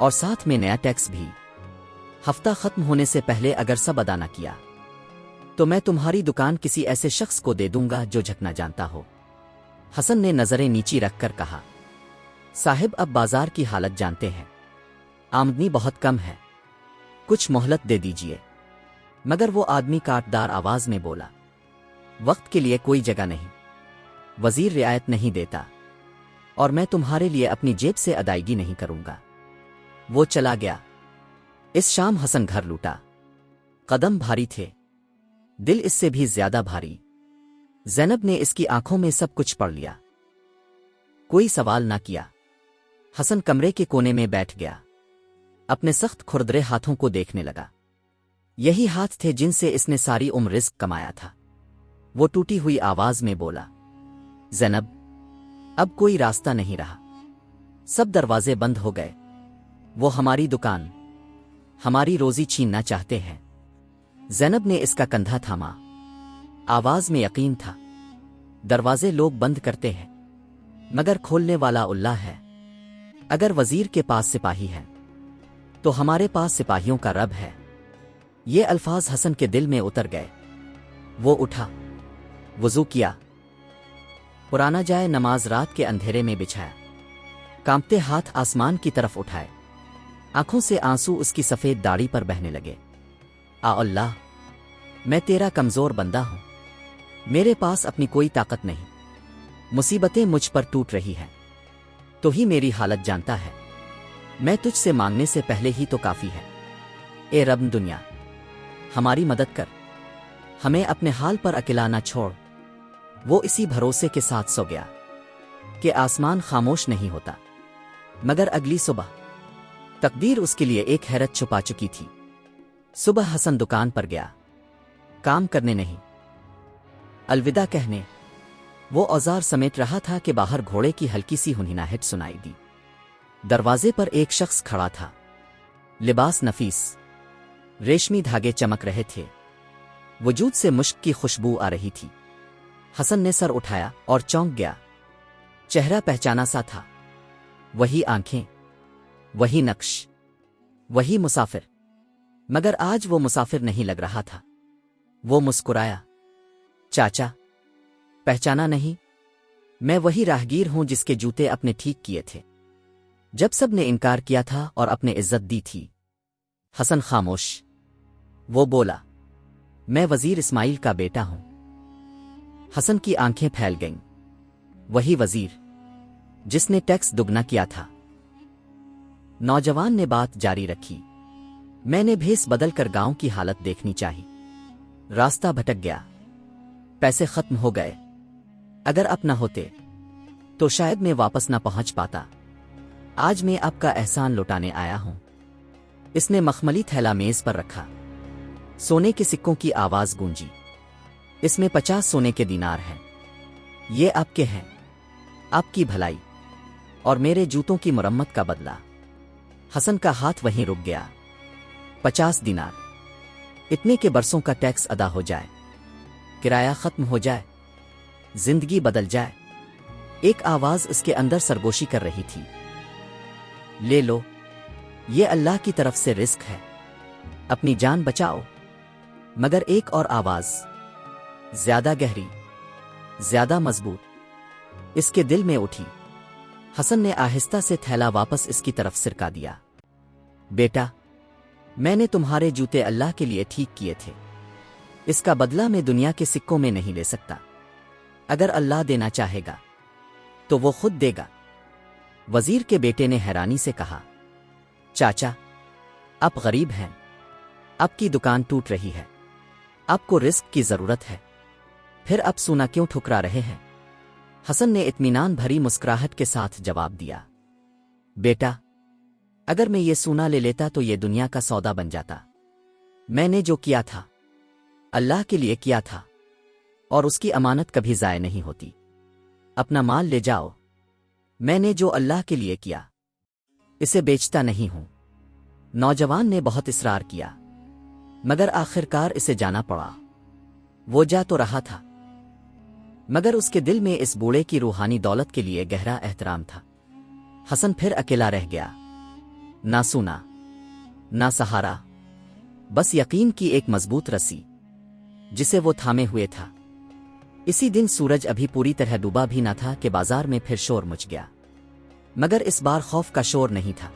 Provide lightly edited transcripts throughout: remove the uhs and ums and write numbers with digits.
اور ساتھ میں نیا ٹیکس بھی۔ ہفتہ ختم ہونے سے پہلے اگر سب ادا نہ کیا تو میں تمہاری دکان کسی ایسے شخص کو دے دوں گا جو جھکنا جانتا ہو۔ حسن نے نظریں نیچی رکھ کر کہا، صاحب اب بازار کی حالت جانتے ہیں، آمدنی بہت کم ہے، کچھ مہلت دے دیجئے۔ مگر وہ آدمی کاٹدار آواز میں بولا، وقت کے لیے کوئی جگہ نہیں، وزیر رعایت نہیں دیتا، اور میں تمہارے لیے اپنی جیب سے ادائیگی نہیں کروں گا۔ وہ چلا گیا۔ اس شام حسن گھر لوٹا۔ قدم بھاری تھے، دل اس سے بھی زیادہ بھاری۔ زینب نے اس کی آنکھوں میں سب کچھ پڑھ لیا، کوئی سوال نہ کیا۔ حسن کمرے کے کونے میں بیٹھ گیا، اپنے سخت کھردرے ہاتھوں کو دیکھنے لگا۔ یہی ہاتھ تھے جن سے اس نے ساری عمر رزق کمایا تھا۔ وہ ٹوٹی ہوئی آواز میں بولا، زینب اب کوئی راستہ نہیں رہا، سب دروازے بند ہو گئے، وہ ہماری دکان، ہماری روزی چھیننا چاہتے ہیں۔ زینب نے اس کا کندھا تھاما، آواز میں یقین تھا، دروازے لوگ بند کرتے ہیں مگر کھولنے والا اللہ ہے۔ اگر وزیر کے پاس سپاہی ہے تو ہمارے پاس سپاہیوں کا رب ہے۔ یہ الفاظ حسن کے دل میں اتر گئے۔ وہ اٹھا، وضو کیا، پرانا جائے نماز رات کے اندھیرے میں بچھایا، کانپتے ہاتھ آسمان کی طرف اٹھائے، آنکھوں سے آنسو اس کی سفید داڑھی پر بہنے لگے۔ آ اللہ، میں تیرا کمزور بندہ ہوں، میرے پاس اپنی کوئی طاقت نہیں، مصیبتیں مجھ پر ٹوٹ رہی ہیں، تو ہی میری حالت جانتا ہے، میں تجھ سے مانگنے سے پہلے ہی تو کافی ہے۔ اے رب دنیا، ہماری مدد کر، ہمیں اپنے حال پر اکیلا نہ چھوڑ۔ وہ اسی بھروسے کے ساتھ سو گیا کہ آسمان خاموش نہیں ہوتا۔ مگر اگلی صبح تقدیر اس کے لیے ایک حیرت چھپا چکی تھی۔ صبح حسن دکان پر گیا، کام کرنے نہیں، الوداع کہنے۔ وہ اوزار سمیٹ رہا تھا کہ باہر گھوڑے کی ہلکی سی ہنہناہٹ سنائی دی۔ دروازے پر ایک شخص کھڑا تھا، لباس نفیس، ریشمی دھاگے چمک رہے تھے، وجود سے مشک کی خوشبو آ رہی تھی۔ حسن نے سر اٹھایا اور چونک گیا۔ چہرہ پہچانا سا تھا، وہی آنکھیں، وہی نقش، وہی مسافر، مگر آج وہ مسافر نہیں لگ رہا تھا۔ وہ مسکرایا، چاچا پہچانا نہیں؟ میں وہی راہگیر ہوں جس کے جوتے اپنے ٹھیک کیے تھے جب سب نے انکار کیا تھا اور اپنے عزت دی تھی۔ حسن خاموش۔ وہ بولا، میں وزیر اسماعیل کا بیٹا ہوں۔ حسن کی آنکھیں پھیل گئیں، وہی وزیر جس نے ٹیکس دگنا کیا تھا۔ نوجوان نے بات جاری رکھی، میں نے بھیس بدل کر گاؤں کی حالت دیکھنی چاہی، راستہ بھٹک گیا، پیسے ختم ہو گئے، اگر اب نہ ہوتے تو شاید میں واپس نہ پہنچ پاتا۔ آج میں آپ کا احسان لوٹانے آیا ہوں۔ اس نے مخملی تھیلا میز پر رکھا، سونے کے سکوں کی آواز گونجی۔ اس میں 50 سونے کے دینار ہیں، یہ آپ کے ہیں، آپ کی بھلائی اور میرے جوتوں کی مرمت کا بدلہ۔ حسن کا ہاتھ وہیں رک گیا۔ 50 دینار، اتنے کے برسوں کا ٹیکس ادا ہو جائے، کرایہ ختم ہو جائے، زندگی بدل جائے۔ ایک آواز اس کے اندر سرگوشی کر رہی تھی، لے لو، یہ اللہ کی طرف سے رزق ہے، اپنی جان بچاؤ۔ مگر ایک اور آواز، زیادہ گہری، زیادہ مضبوط، اس کے دل میں اٹھی۔ حسن نے آہستہ سے تھیلا واپس اس کی طرف سرکا دیا۔ بیٹا، میں نے تمہارے جوتے اللہ کے لیے ٹھیک کیے تھے، اس کا بدلہ میں دنیا کے سکوں میں نہیں لے سکتا۔ اگر اللہ دینا چاہے گا تو وہ خود دے گا۔ وزیر کے بیٹے نے حیرانی سے کہا، چاچا آپ غریب ہیں، آپ کی دکان ٹوٹ رہی ہے، آپ کو رزق کی ضرورت ہے، پھر آپ سونا کیوں ٹھکرا رہے ہیں؟ حسن نے اطمینان بھری مسکراہٹ کے ساتھ جواب دیا، بیٹا، اگر میں یہ سونا لے لیتا تو یہ دنیا کا سودا بن جاتا۔ میں نے جو کیا تھا اللہ کے لیے کیا تھا، اور اس کی امانت کبھی ضائع نہیں ہوتی۔ اپنا مال لے جاؤ، میں نے جو اللہ کے لیے کیا اسے بیچتا نہیں ہوں۔ نوجوان نے بہت اصرار کیا، مگر آخرکار اسے جانا پڑا۔ وہ جا تو رہا تھا، مگر اس کے دل میں اس بوڑھے کی روحانی دولت کے لیے گہرا احترام تھا۔ حسن پھر اکیلا رہ گیا۔ نہ سونا نہ سہارا، بس یقین کی ایک مضبوط رسی جسے وہ تھامے ہوئے تھا۔ اسی دن سورج ابھی پوری طرح ڈوبا بھی نہ تھا کہ بازار میں پھر شور مچ گیا، مگر اس بار خوف کا شور نہیں تھا۔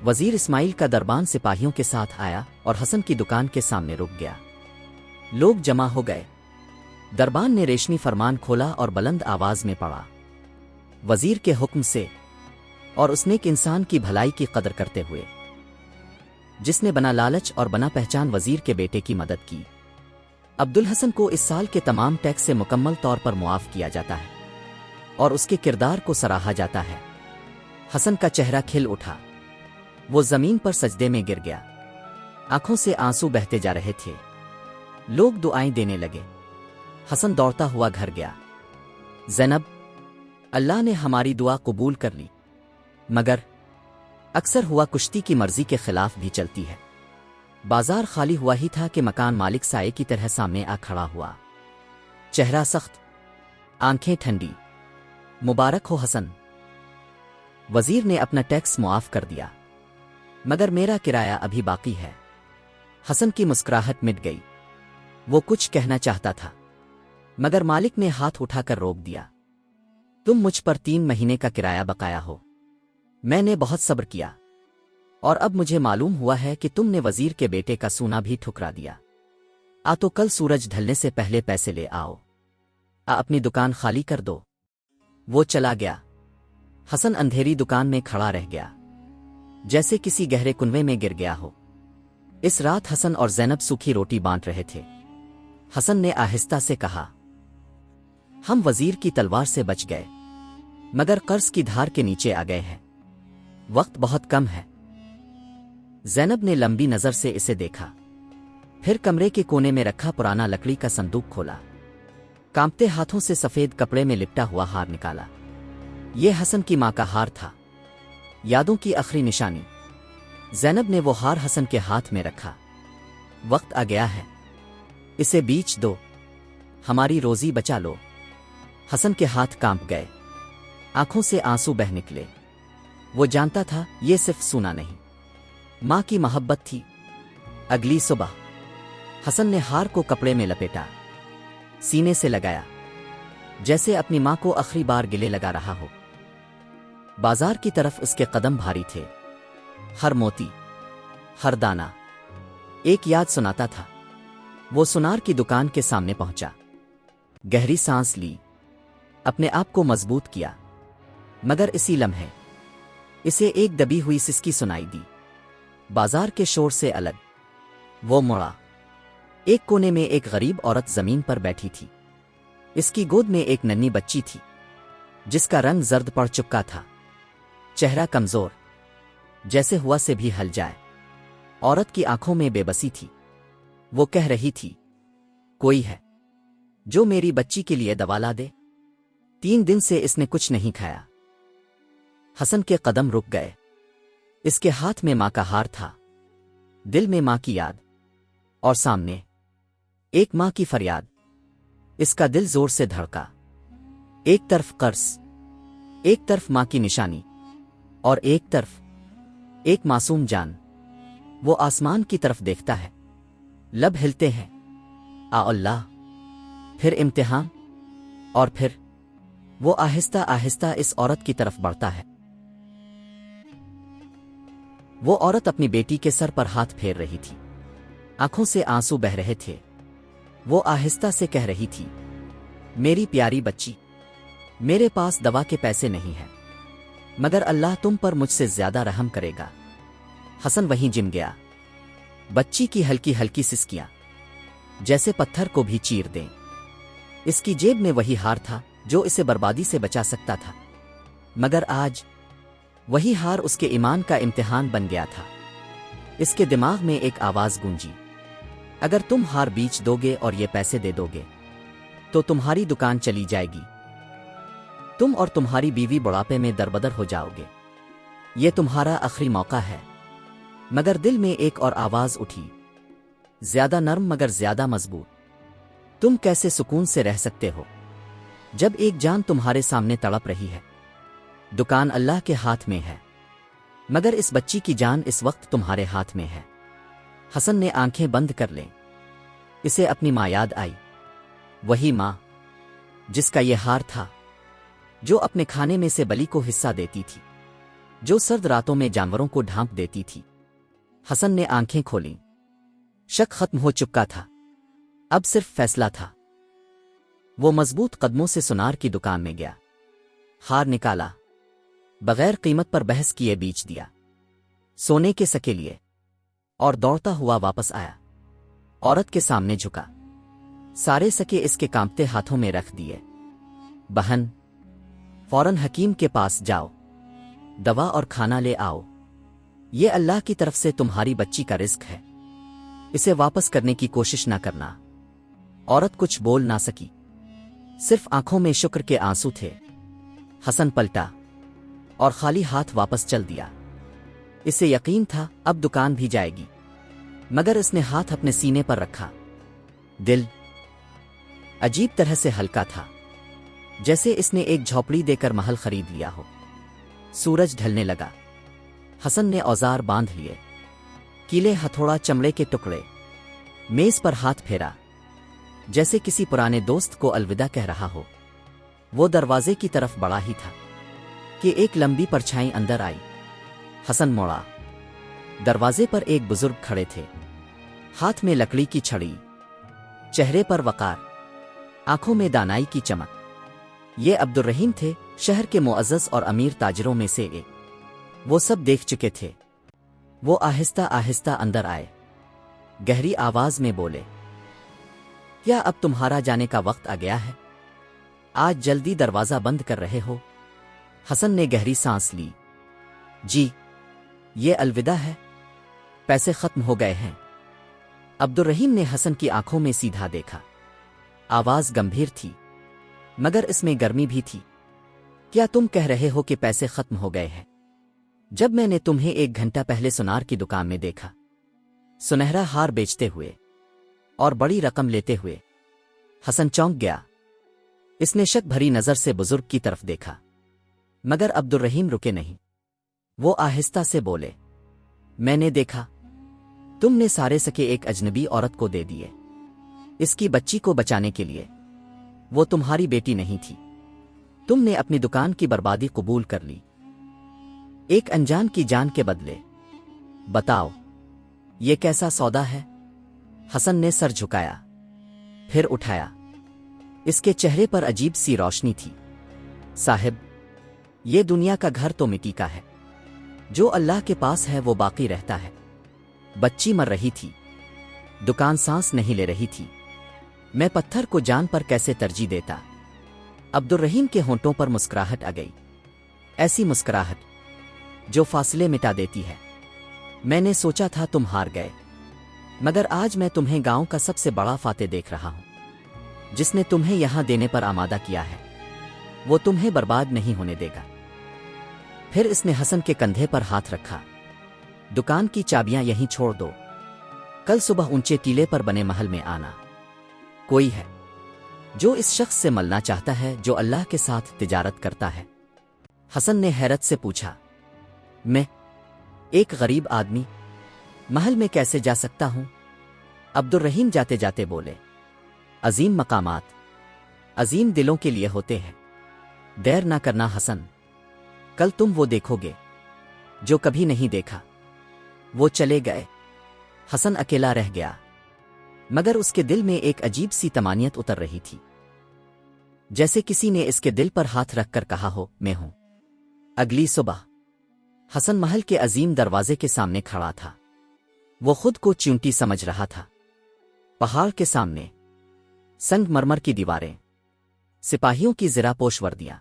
وزیر اسماعیل کا دربان سپاہیوں کے ساتھ آیا اور حسن کی دکان کے سامنے رک گیا۔ لوگ جمع ہو گئے۔ دربان نے ریشمی فرمان کھولا اور بلند آواز میں پڑھا، وزیر کے حکم سے اور اس نیک انسان کی بھلائی کی قدر کرتے ہوئے جس نے بنا لالچ اور بنا پہچان وزیر کے بیٹے کی مدد کی، عبدالحسن کو اس سال کے تمام ٹیکس سے مکمل طور پر معاف کیا جاتا ہے اور اس کے کردار کو سراہا جاتا ہے۔ حسن کا چہرہ کھل اٹھا، وہ زمین پر سجدے میں گر گیا، آنکھوں سے آنسو بہتے جا رہے تھے۔ لوگ دعائیں دینے لگے۔ حسن دوڑتا ہوا گھر گیا، زینب، اللہ نے ہماری دعا قبول کر لی، مگر اکثر ہوا کشتی کی مرضی کے خلاف بھی چلتی ہے۔ بازار خالی ہوا ہی تھا کہ مکان مالک سائے کی طرح سامنے آ کھڑا ہوا، چہرہ سخت، آنکھیں ٹھنڈی۔ مبارک ہو حسن، وزیر نے اپنا ٹیکس معاف کر دیا، مگر میرا کرایہ ابھی باقی ہے۔ حسن کی مسکراہٹ مٹ گئی، وہ کچھ کہنا چاہتا تھا مگر مالک نے ہاتھ اٹھا کر روک دیا۔ تم مجھ پر 3 مہینے کا کرایہ بقایا ہو، میں نے بہت صبر کیا اور اب مجھے معلوم ہوا ہے کہ تم نے وزیر کے بیٹے کا سونا بھی ٹھکرا دیا۔ تو کل سورج ڈھلنے سے پہلے پیسے لے آؤ، اپنی دکان خالی کر دو۔ وہ چلا گیا۔ حسن اندھیری دکان میں کھڑا رہ گیا، جیسے کسی گہرے کنویں میں گر گیا ہو۔ اس رات حسن اور زینب سوکھی روٹی بانٹ رہے تھے۔ حسن نے آہستہ سے کہا، ہم وزیر کی تلوار سے بچ گئے، مگر قرض کی دھار کے نیچے آ گئے ہیں، وقت بہت کم ہے۔ زینب نے لمبی نظر سے اسے دیکھا، پھر کمرے کے کونے میں رکھا پرانا لکڑی کا صندوق کھولا، کانپتے ہاتھوں سے سفید کپڑے میں لپٹا ہوا ہار نکالا۔ یہ حسن کی ماں کا ہار تھا، یادوں کی آخری نشانی۔ زینب نے وہ ہار حسن کے ہاتھ میں رکھا۔ وقت آ گیا ہے، اسے بیچ دو، ہماری روزی بچا لو۔ حسن کے ہاتھ کانپ گئے، آنکھوں سے آنسو بہہ نکلے۔ وہ جانتا تھا یہ صرف سونا نہیں، ماں کی محبت تھی۔ اگلی صبح حسن نے ہار کو کپڑے میں لپیٹا، سینے سے لگایا، جیسے اپنی ماں کو آخری بار گلے لگا رہا ہو۔ بازار کی طرف اس کے قدم بھاری تھے، ہر موتی، ہر دانہ ایک یاد سناتا تھا۔ وہ سونار کی دکان کے سامنے پہنچا، گہری سانس لی، اپنے آپ کو مضبوط کیا، مگر اسی لمحے اسے ایک دبی ہوئی سسکی سنائی دی، بازار کے شور سے الگ۔ وہ مڑا، ایک کونے میں ایک غریب عورت زمین پر بیٹھی تھی، اس کی گود میں ایک ننھی بچی تھی جس کا رنگ زرد پڑ چکا تھا، چہرہ کمزور، جیسے ہوا سے بھی ہل جائے۔ عورت کی آنکھوں میں بے بسی تھی، وہ کہہ رہی تھی، کوئی ہے جو میری بچی کے لیے دوا لا دے؟ 3 دن سے اس نے کچھ نہیں کھایا۔ حسن کے قدم رک گئے، اس کے ہاتھ میں ماں کا ہار تھا، دل میں ماں کی یاد، اور سامنے ایک ماں کی فریاد۔ اس کا دل زور سے دھڑکا، ایک طرف قرض، ایک طرف ماں کی نشانی، اور ایک طرف ایک معصوم جان۔ وہ آسمان کی طرف دیکھتا ہے، لب ہلتے ہیں، اللہ! پھر امتحان، اور پھر وہ آہستہ آہستہ اس عورت کی طرف بڑھتا ہے۔ وہ عورت اپنی بیٹی کے سر پر ہاتھ پھیر رہی تھی، آنکھوں سے آنسو بہ رہے تھے۔ وہ آہستہ سے کہہ رہی تھی، میری پیاری بچی، میرے پاس دوا کے پیسے نہیں ہیں، مگر اللہ تم پر مجھ سے زیادہ رحم کرے گا۔ حسن وہیں جم گیا، بچی کی ہلکی ہلکی سسکیاں جیسے پتھر کو بھی چیر دیں۔ اس کی جیب میں وہی ہار تھا جو اسے بربادی سے بچا سکتا تھا، مگر آج وہی ہار اس کے ایمان کا امتحان بن گیا تھا۔ اس کے دماغ میں ایک آواز گونجی، اگر تم ہار بیچ دو گے اور یہ پیسے دے دو گے تو تمہاری دکان چلی جائے گی، تم اور تمہاری بیوی بڑھاپے میں دربدر ہو جاؤ گے، یہ تمہارا آخری موقع ہے۔ مگر دل میں ایک اور آواز اٹھی، زیادہ نرم مگر زیادہ مضبوط، تم کیسے سکون سے رہ سکتے ہو جب ایک جان تمہارے سامنے تڑپ رہی ہے؟ دکان اللہ کے ہاتھ میں ہے، مگر اس بچی کی جان اس وقت تمہارے ہاتھ میں ہے۔ حسن نے آنکھیں بند کر لیں۔ اسے اپنی ماں یاد آئی، وہی ماں جس کا یہ ہار تھا، جو اپنے کھانے میں سے بلی کو حصہ دیتی تھی، جو سرد راتوں میں جانوروں کو ڈھانپ دیتی تھی۔ حسن نے آنکھیں کھولیں۔ شک ختم ہو چکا تھا، اب صرف فیصلہ تھا۔ وہ مضبوط قدموں سے سونار کی دکان میں گیا، ہار نکالا، بغیر قیمت پر بحث کیے بیچ دیا، سونے کے سکے لیے، اور دوڑتا ہوا واپس آیا۔ عورت کے سامنے جھکا، سارے سکے اس کے کانپتے ہاتھوں میں رکھ دیے۔ بہن، فوراً حکیم کے پاس جاؤ، دوا اور کھانا لے آؤ۔ یہ اللہ کی طرف سے تمہاری بچی کا رزق ہے، اسے واپس کرنے کی کوشش نہ کرنا۔ عورت کچھ بول نہ سکی، صرف آنکھوں میں شکر کے آنسو تھے۔ حسن پلٹا اور خالی ہاتھ واپس چل دیا۔ اسے یقین تھا اب دکان بھی جائے گی، مگر اس نے ہاتھ اپنے سینے پر رکھا۔ دل عجیب طرح سے ہلکا تھا، جیسے اس نے ایک جھوپڑی دے کر محل خرید لیا ہو۔ سورج ڈھلنے لگا۔ حسن نے اوزار باندھ لیے، کیلے، ہتھوڑا، چمڑے کے ٹکڑے، میز پر ہاتھ پھیرا، جیسے کسی پرانے دوست کو الوداع کہہ رہا ہو۔ وہ دروازے کی طرف بڑھا ہی تھا کہ ایک لمبی پرچھائی اندر آئی۔ حسن موڑا، دروازے پر ایک بزرگ کھڑے تھے، ہاتھ میں لکڑی کی چھڑی، چہرے پر وقار، آنکھوں میں دانائی کی چمک۔ یہ عبد الرحیم تھے، شہر کے معزز اور امیر تاجروں میں سے ایک۔ وہ سب دیکھ چکے تھے۔ وہ آہستہ آہستہ اندر آئے، گہری آواز میں بولے، کیا اب تمہارا جانے کا وقت آ گیا ہے؟ آج جلدی دروازہ بند کر رہے ہو؟ حسن نے گہری سانس لی۔ جی، یہ الوداع ہے، پیسے ختم ہو گئے ہیں۔ عبد الرحیم نے حسن کی آنکھوں میں سیدھا دیکھا۔ آواز گمبھیر تھی، مگر اس میں گرمی بھی تھی۔ کیا تم کہہ رہے ہو کہ پیسے ختم ہو گئے ہیں؟ جب میں نے تمہیں 1 گھنٹہ پہلے سونار کی دکان میں دیکھا، سنہرا ہار بیچتے ہوئے اور بڑی رقم لیتے ہوئے۔ حسن چونک گیا۔ اس نے شک بھری نظر سے بزرگ کی طرف دیکھا، مگر عبد الرحیم رکے نہیں۔ وہ آہستہ سے بولے، میں نے دیکھا، تم نے سارے سکے ایک اجنبی عورت کو دے دیے، اس کی بچی کو بچانے کے لیے۔ وہ تمہاری بیٹی نہیں تھی، تم نے اپنی دکان کی بربادی قبول کر لی، ایک انجان کی جان کے بدلے۔ بتاؤ، یہ کیسا سودا ہے؟ حسن نے سر جھکایا، پھر اٹھایا۔ اس کے چہرے پر عجیب سی روشنی تھی۔ صاحب، یہ دنیا کا گھر تو مٹی کا ہے، جو اللہ کے پاس ہے وہ باقی رہتا ہے۔ بچی مر رہی تھی، دکان سانس نہیں لے رہی تھی، میں پتھر کو جان پر کیسے ترجیح دیتا؟ عبد الرحیم کے ہونٹوں پر مسکراہٹ آ گئی، ایسی مسکراہٹ جو فاصلے مٹا دیتی ہے۔ میں نے سوچا تھا تم ہار گئے، مگر آج میں تمہیں گاؤں کا سب سے بڑا فاتح دیکھ رہا ہوں۔ جس نے تمہیں یہاں دینے پر آمادہ کیا ہے، وہ تمہیں برباد نہیں ہونے دے گا۔ پھر اس نے حسن کے کندھے پر ہاتھ رکھا۔ دکان کی چابیاں یہیں چھوڑ دو، کل صبح اونچے ٹیلے پر بنے محل میں آنا۔ کوئی ہے جو اس شخص سے ملنا چاہتا ہے جو اللہ کے ساتھ تجارت کرتا ہے؟ حسن نے حیرت سے پوچھا۔ میں، ایک غریب آدمی، محل میں کیسے جا سکتا ہوں؟ عبد الرحیم جاتے جاتے بولے، عظیم مقامات عظیم دلوں کے لیے ہوتے ہیں، دیر نہ کرنا حسن، کل تم وہ دیکھو گے جو کبھی نہیں دیکھا۔ وہ چلے گئے۔ حسن اکیلا رہ گیا، مگر اس کے دل میں ایک عجیب سی طمانینت اتر رہی تھی، جیسے کسی نے اس کے دل پر ہاتھ رکھ کر کہا ہو، میں ہوں۔ اگلی صبح حسن محل کے عظیم دروازے کے سامنے کھڑا تھا۔ وہ خود کو چیونٹی سمجھ رہا تھا۔ پہاڑ کے سامنے سنگ مرمر کی دیواریں، سپاہیوں کی زرہ پوش وردیاں،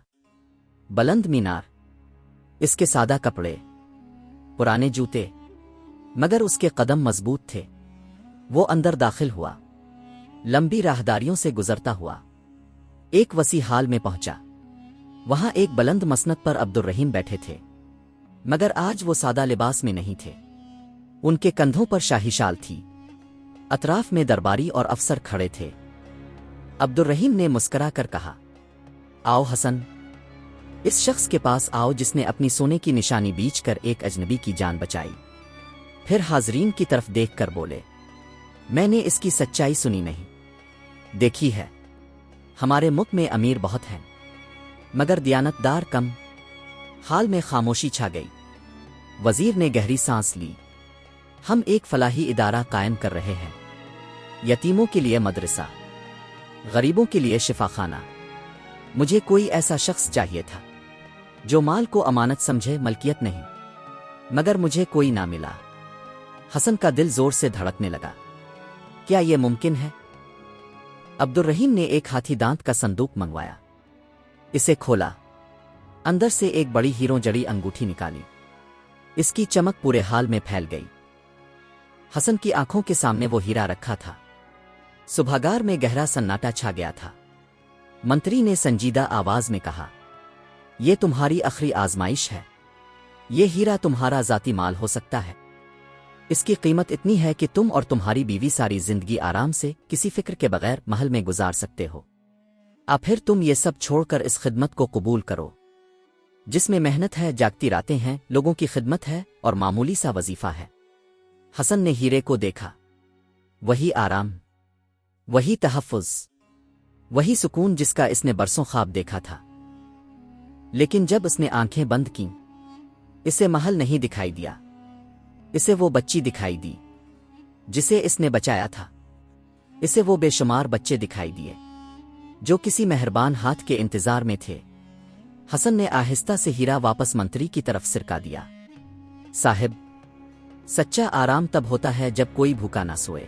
بلند مینار، اس کے سادہ کپڑے، پرانے جوتے، مگر اس کے قدم مضبوط تھے۔ وہ اندر داخل ہوا، لمبی راہداریوں سے گزرتا ہوا ایک وسیع ہال میں پہنچا۔ وہاں ایک بلند مسند پر عبد الرحیم بیٹھے تھے، مگر آج وہ سادہ لباس میں نہیں تھے۔ ان کے کندھوں پر شاہی شال تھی، اطراف میں درباری اور افسر کھڑے تھے۔ عبد الرحیم نے مسکرا کر کہا، آؤ حسن، اس شخص کے پاس آؤ جس نے اپنی سونے کی نشانی بیچ کر ایک اجنبی کی جان بچائی۔ پھر حاضرین کی طرف دیکھ کر بولے، میں نے اس کی سچائی سنی نہیں، دیکھی ہے۔ ہمارے ملک میں امیر بہت ہیں مگر دیانتدار کم۔ حال میں خاموشی چھا گئی۔ وزیر نے گہری سانس لی۔ ہم ایک فلاحی ادارہ قائم کر رہے ہیں، یتیموں کے لیے مدرسہ، غریبوں کے لیے شفاخانہ۔ مجھے کوئی ایسا شخص چاہیے تھا جو مال کو امانت سمجھے، ملکیت نہیں، مگر مجھے کوئی نہ ملا۔ حسن کا دل زور سے دھڑکنے لگا۔ کیا یہ ممکن ہے؟ عبدالرحیم نے ایک ہاتھی دانت کا صندوق منگوایا، اسے کھولا، اندر سے ایک بڑی ہیروں جڑی انگوٹھی نکالی۔ اس کی چمک پورے حال میں پھیل گئی۔ حسن کی آنکھوں کے سامنے وہ ہیرا رکھا تھا۔ صبحگار میں گہرا سناٹا چھا گیا تھا۔ منتری نے سنجیدہ آواز میں کہا، یہ تمہاری آخری آزمائش ہے۔ یہ ہیرا تمہارا ذاتی مال ہو سکتا ہے۔ اس کی قیمت اتنی ہے کہ تم اور تمہاری بیوی ساری زندگی آرام سے، کسی فکر کے بغیر محل میں گزار سکتے ہو۔ اب پھر تم یہ سب چھوڑ کر اس خدمت کو قبول کرو جس میں محنت ہے، جاگتی راتیں ہیں، لوگوں کی خدمت ہے اور معمولی سا وظیفہ ہے۔ حسن نے ہیرے کو دیکھا۔ وہی آرام، وہی تحفظ، وہی سکون جس کا اس نے برسوں خواب دیکھا تھا۔ لیکن جب اس نے آنکھیں بند کیں، اسے محل نہیں دکھائی دیا، اسے وہ بچی دکھائی دی جسے اس نے بچایا تھا۔ اسے وہ بے شمار بچے دکھائی دیے جو کسی مہربان ہاتھ کے انتظار میں تھے۔ حسن نے آہستہ سے ہیرا واپس منتری کی طرف سرکا دیا۔ صاحب، سچا آرام تب ہوتا ہے جب کوئی بھوکا نہ سوئے،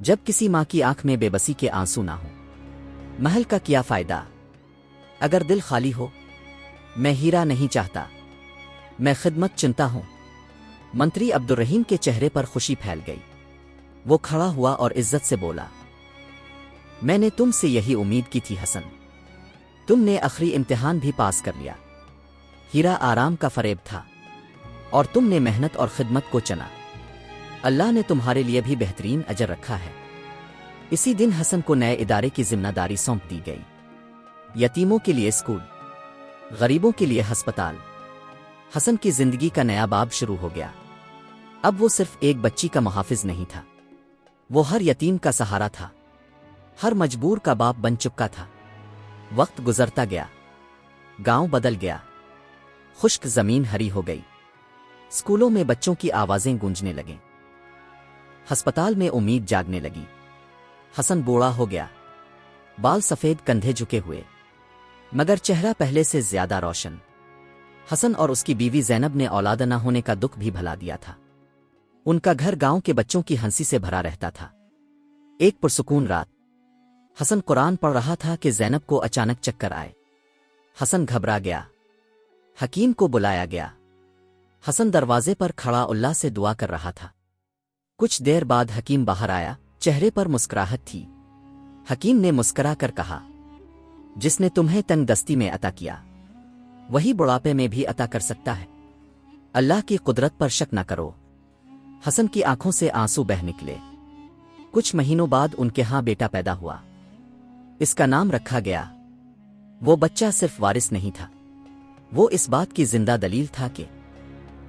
جب کسی ماں کی آنکھ میں بے بسی کے آنسو نہ ہو۔ محل کا کیا فائدہ اگر دل خالی ہو؟ میں ہیرا نہیں چاہتا، میں خدمت چنتا ہوں۔ منتری عبدالرحیم کے چہرے پر خوشی پھیل گئی۔ وہ کھڑا ہوا اور عزت سے بولا، میں نے تم سے یہی امید کی تھی حسن، تم نے آخری امتحان بھی پاس کر لیا۔ ہیرا آرام کا فریب تھا اور تم نے محنت اور خدمت کو چنا۔ اللہ نے تمہارے لیے بھی بہترین اجر رکھا ہے۔ اسی دن حسن کو نئے ادارے کی ذمہ داری سونپ دی گئی۔ یتیموں کے لیے اسکول، غریبوں کے لیے ہسپتال۔ حسن کی زندگی کا نیا باب شروع ہو گیا۔ اب وہ صرف ایک بچی کا محافظ نہیں تھا، وہ ہر یتیم کا سہارا تھا، ہر مجبور کا باپ بن چکا تھا۔ وقت گزرتا گیا، گاؤں بدل گیا، خشک زمین ہری ہو گئی، اسکولوں میں بچوں کی آوازیں گونجنے لگیں، ہسپتال میں امید جاگنے لگی۔ حسن بوڑھا ہو گیا، بال سفید، کندھے جھکے ہوئے، مگر چہرہ پہلے سے زیادہ روشن۔ حسن اور اس کی بیوی زینب نے اولاد نہ ہونے کا دکھ بھی بھلا دیا تھا۔ ان کا گھر گاؤں کے بچوں کی ہنسی سے بھرا رہتا تھا۔ ایک پرسکون رات، حسن قرآن پڑھ رہا تھا کہ زینب کو اچانک چکر آئے۔ حسن گھبرا گیا۔ حکیم کو بلایا گیا۔ حسن دروازے پر کھڑا اللہ سے دعا کر رہا تھا۔ کچھ دیر بعد حکیم باہر آیا، چہرے پر مسکراہٹ تھی۔ حکیم نے مسکرا کر کہا، جس نے تمہیں تنگ دستی میں عطا کیا وہی بڑھاپے میں بھی عطا کر سکتا ہے۔ اللہ کی قدرت پر شک نہ کرو۔ حسن کی آنکھوں سے آنسو بہہ نکلے۔ کچھ مہینوں بعد ان کے ہاں بیٹا پیدا ہوا۔ اس کا نام رکھا گیا۔ وہ بچہ صرف وارث نہیں تھا، وہ اس بات کی زندہ دلیل تھا کہ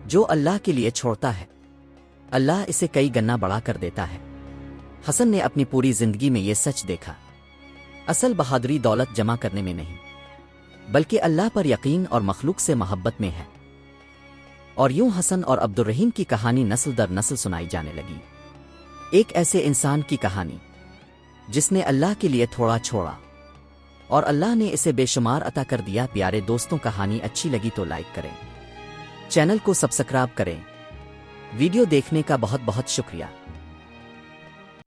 جو اللہ کے لیے چھوڑتا ہے اللہ اسے کئی گنا بڑھا کر دیتا ہے۔ حسن نے اپنی پوری زندگی میں یہ سچ دیکھا، اصل بہادری دولت جمع کرنے میں نہیں بلکہ اللہ پر یقین اور مخلوق سے محبت میں ہے۔ اور یوں حسن اور عبدالرحیم کی کہانی نسل در نسل سنائی جانے لگی۔ ایک ایسے انسان کی کہانی جس نے اللہ کے لیے تھوڑا چھوڑا اور اللہ نے اسے بے شمار عطا کر دیا۔ پیارے دوستوں، کہانی اچھی لگی تو لائک کریں، چینل کو سبسکرائب کریں۔ ویڈیو دیکھنے کا بہت بہت شکریہ۔